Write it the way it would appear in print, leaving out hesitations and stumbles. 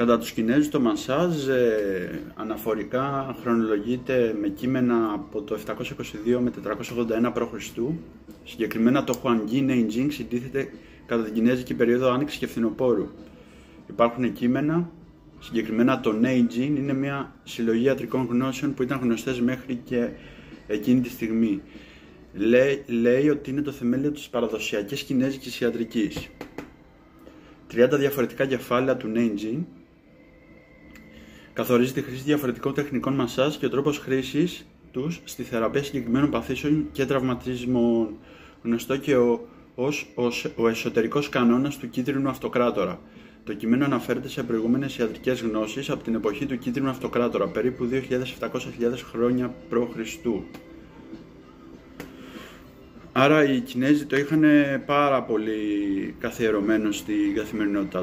Κατά τους Κινέζους το μασάζ αναφορικά χρονολογείται με κείμενα από το 722 με 481 π.Χ. Συγκεκριμένα το Huangyi Neijing συντίθεται κατά την Κινέζικη περίοδο Άνοιξης και Φθινοπόρου. Υπάρχουν κείμενα, συγκεκριμένα το Neijing είναι μια συλλογή ιατρικών γνώσεων που ήταν γνωστές μέχρι και εκείνη τη στιγμή. Λέει ότι είναι το θεμέλιο της παραδοσιακής κινέζικης ιατρικής. 30 διαφορετικά κεφάλαια του Neijing καθορίζει τη χρήση διαφορετικών τεχνικών μασάζ και ο τρόπος χρήσης τους στη θεραπεία συγκεκριμένων παθήσεων και τραυματισμών, γνωστό και ο εσωτερικός κανόνας του κίτρινου αυτοκράτορα. Το κείμενο αναφέρεται σε προηγούμενες ιατρικές γνώσεις από την εποχή του κίτρινου αυτοκράτορα, περίπου 2.700-2.000 χρόνια π.Χ. Άρα οι Κινέζοι το είχαν πάρα πολύ καθιερωμένο στην καθημερινότητά.